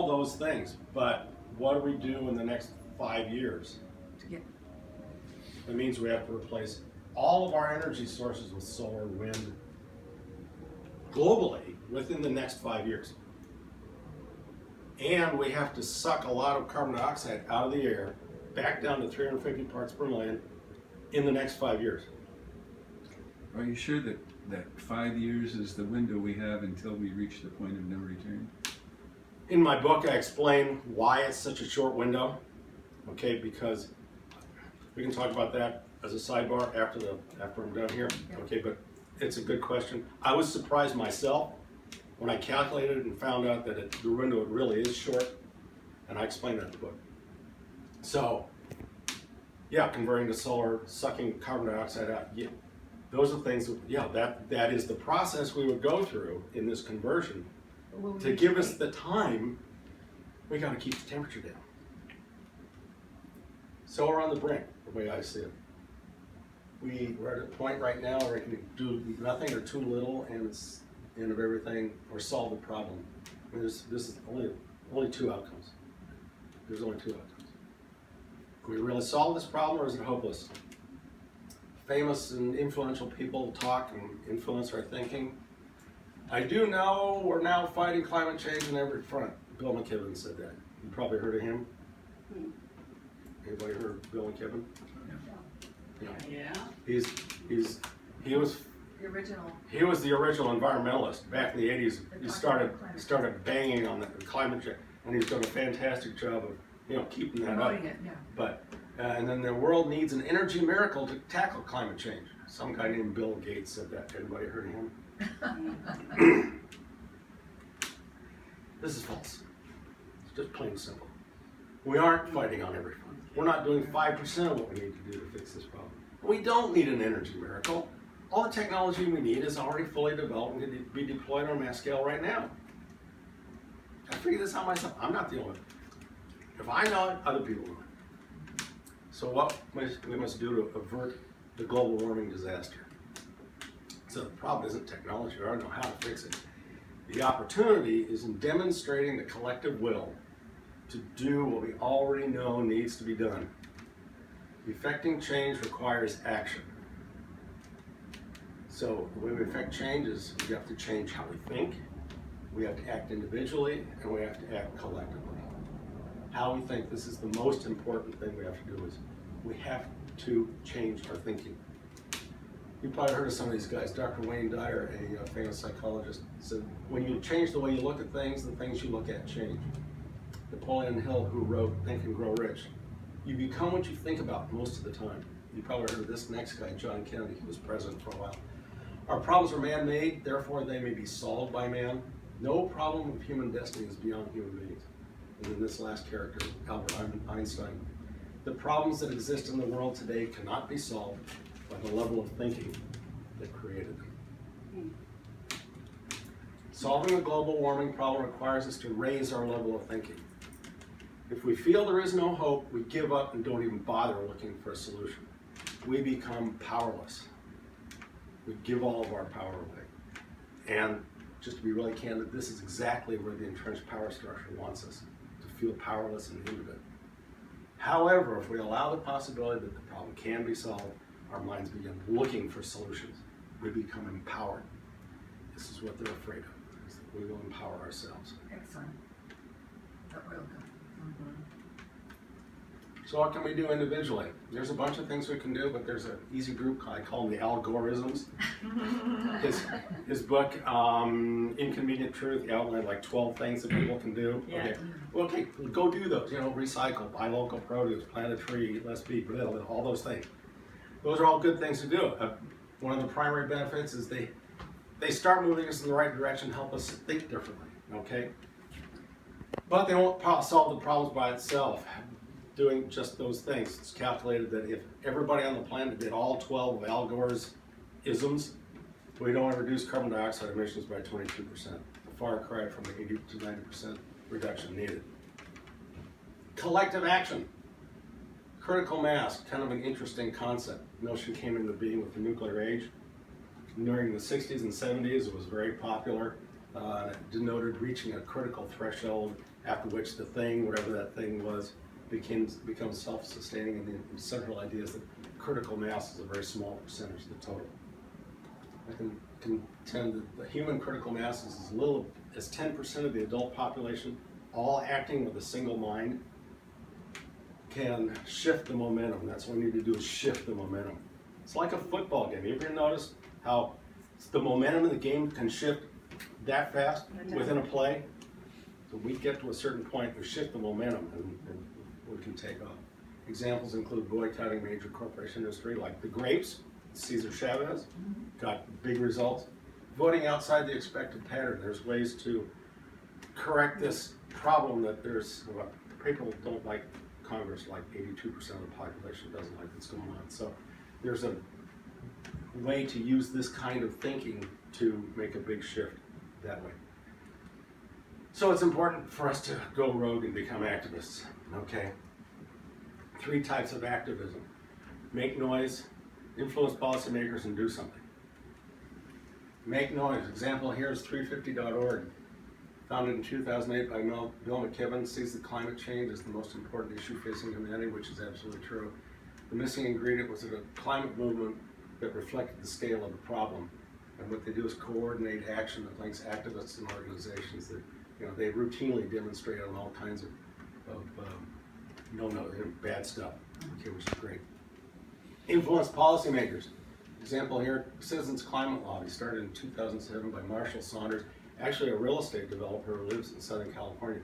those things, but what do we do in the next 5 years? That means we have to replace all of our energy sources with solar, wind, globally within the next 5 years. And we have to suck a lot of carbon dioxide out of the air, back down to 350 parts per million in the next 5 years. Are you sure that 5 years is the window we have until we reach the point of no return? In my book, I explain why it's such a short window, okay, because we can talk about that as a sidebar after I'm done here, okay, but it's a good question. I was surprised myself when I calculated it and found out that the window really is short, and I explained that in the book. So, yeah, converting to solar, sucking carbon dioxide out, yeah, those are things that, yeah, that is the process we would go through in this conversion. To give us the time, we got to keep the temperature down. So we're on the brink, the way I see it. We're at a point right now where we can do nothing or too little, and it's the end of everything, or solve the problem. I mean, this is only two outcomes. There's only two outcomes. Can we really solve this problem, or is it hopeless? Famous and influential people talk and influence our thinking. I do know we're now fighting climate change on every front. Bill McKibben said that. You probably heard of him. Anybody heard of Bill McKibben? Yeah. He was The original. He was the original environmentalist back in the 80s. He started banging on the climate change, and he's done a fantastic job of keeping that up. But and then the world needs an energy miracle to tackle climate change. Some guy named Bill Gates said that. Anybody heard of him? This is false. It's just plain simple. We aren't fighting on every front. We're not doing 5% of what we need to do to fix this problem. We don't need an energy miracle. All the technology we need is already fully developed and can be deployed on a mass scale right now. I figured this out myself. I'm not the only one. If I know it, other people know it. So what we must do to avert the global warming disaster? So the problem isn't technology. I don't know how to fix it. The opportunity is in demonstrating the collective will to do what we already know needs to be done. Effecting change requires action. So the way we affect change is we have to change how we think, we have to act individually, and we have to act collectively. How we think, this is the most important thing we have to do, is we have to change our thinking. You probably heard of some of these guys. Dr. Wayne Dyer, a famous psychologist, said, when you change the way you look at things, the things you look at change. Napoleon Hill, who wrote Think and Grow Rich, you become what you think about most of the time. You probably heard of this next guy, John Kennedy, who was president for a while. Our problems are man-made, therefore they may be solved by man. No problem of human destiny is beyond human beings. And then this last character, Albert Einstein. The problems that exist in the world today cannot be solved by the level of thinking that created them. Solving the global warming problem requires us to raise our level of thinking. If we feel there is no hope, we give up and don't even bother looking for a solution. We become powerless. We give all of our power away. And just to be really candid, this is exactly where the entrenched power structure wants us, to feel powerless and inhibited. However, if we allow the possibility that the problem can be solved, our minds begin looking for solutions. We become empowered. This is what they're afraid of, is that we will empower ourselves. Excellent. That will go. So what can we do individually? There's a bunch of things we can do, but there's an easy group, I call them the algorithm. His book, Inconvenient Truth, he outlined like 12 things that people can do. Yeah. Okay, go do those. Recycle, buy local produce, plant a tree, eat less meat, all those things. Those are all good things to do. One of the primary benefits is they start moving us in the right direction, help us think differently, okay? But they won't solve the problems by itself, doing just those things. It's calculated that if everybody on the planet did all 12 of Al Gore's isms, we'd only reduce carbon dioxide emissions by 22%, a far cry from the 80 to 90% reduction needed. Collective action. Critical mass, kind of an interesting concept. The notion came into being with the nuclear age. During the 60s and 70s, it was very popular. denoted reaching a critical threshold after which the thing, whatever that thing was, becomes self-sustaining, and the central idea is that critical mass is a very small percentage of the total. I can contend that the human critical mass is as little as 10% of the adult population, all acting with a single mind, can shift the momentum. That's what we need to do, is shift the momentum. It's like a football game. You ever notice how the momentum of the game can shift that fast within a play? So we get to a certain point, we shift the momentum, and we can take off. Examples include boycotting major corporation industry like the grapes, Cesar Chavez, got big results. Voting outside the expected pattern. There's ways to correct this problem that people don't like Congress, like 82% of the population doesn't like what's going on. So there's a way to use this kind of thinking to make a big shift that way. So it's important for us to go rogue and become activists, okay? 3 types of activism: make noise, influence policymakers, and do something. Make noise. Example here is 350.org. Founded in 2008 by Bill McKibben, sees the climate change as the most important issue facing humanity, which is absolutely true. The missing ingredient was a climate movement that reflected the scale of the problem. And what they do is coordinate action that links activists and organizations that, they routinely demonstrate on all kinds of bad stuff, okay, which is great. Influence policymakers. Example here, Citizens Climate Lobby, started in 2007 by Marshall Saunders, actually a real estate developer who lives in Southern California.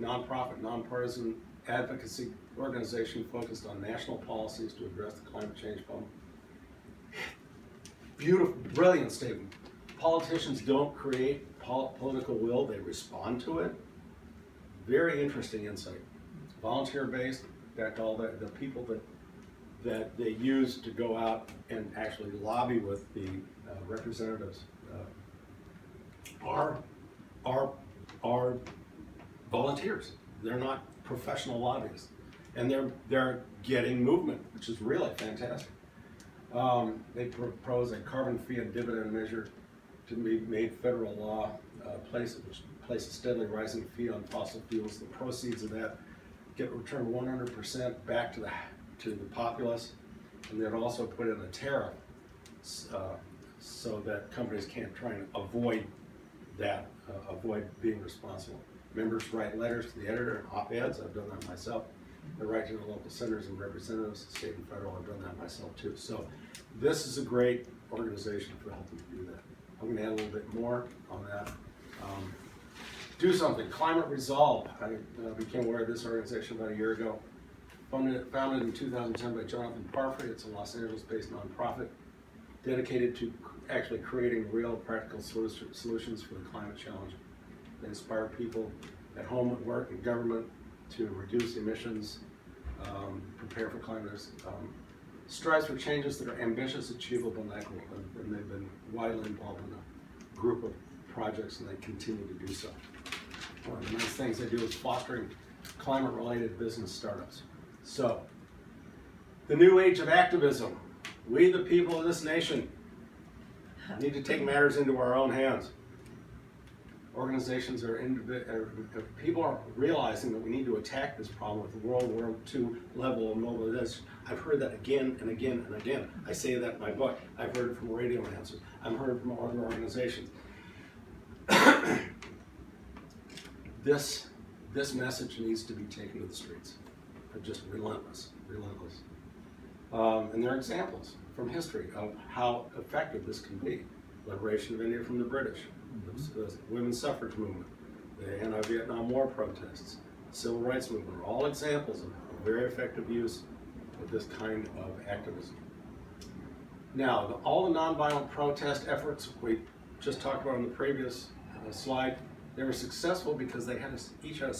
Nonprofit, nonpartisan advocacy organization focused on national policies to address the climate change problem. Beautiful, brilliant statement. Politicians don't create political will, they respond to it. Very interesting insight. Volunteer-based, in fact, all the people that they use to go out and actually lobby with the representatives are volunteers. They're not professional lobbyists, and they're getting movement, which is really fantastic. They propose a carbon fee and dividend measure to be made federal law, place a steadily rising fee on fossil fuels. The proceeds of that get returned 100% back to the populace, and they'd also put in a tariff so that companies can't try and avoid being responsible. Members write letters to the editor and op-eds. I've done that myself. They write to the local senators and representatives, state and federal. I've done that myself too. So this is a great organization for helping to do that. I'm going to add a little bit more on that. Do something. Climate Resolve. I became aware of this organization about a year ago. Founded in 2010 by Jonathan Parfrey. It's a Los Angeles-based nonprofit dedicated to actually creating real practical solutions for the climate challenge. They inspire people at home, at work, and government to reduce emissions, prepare for climate risk, strives for changes that are ambitious, achievable, and equitable. And they've been widely involved in a group of projects, and they continue to do so. One of the nice things they do is fostering climate-related business startups. So, the new age of activism. We, the people of this nation, need to take matters into our own hands. Organizations people are realizing that we need to attack this problem with the World War II level of mobilization. I've heard that again and again and again. I say that in my book. I've heard it from radio announcers. I've heard it from other organizations. This message needs to be taken to the streets. They're just relentless. And there are examples from history of how effective this can be. Liberation of India from the British, the women's suffrage movement, the anti-Vietnam War protests, the civil rights movement are all examples of very effective use of this kind of activism. Now, all the nonviolent protest efforts we just talked about on the previous slide, they were successful because they each had a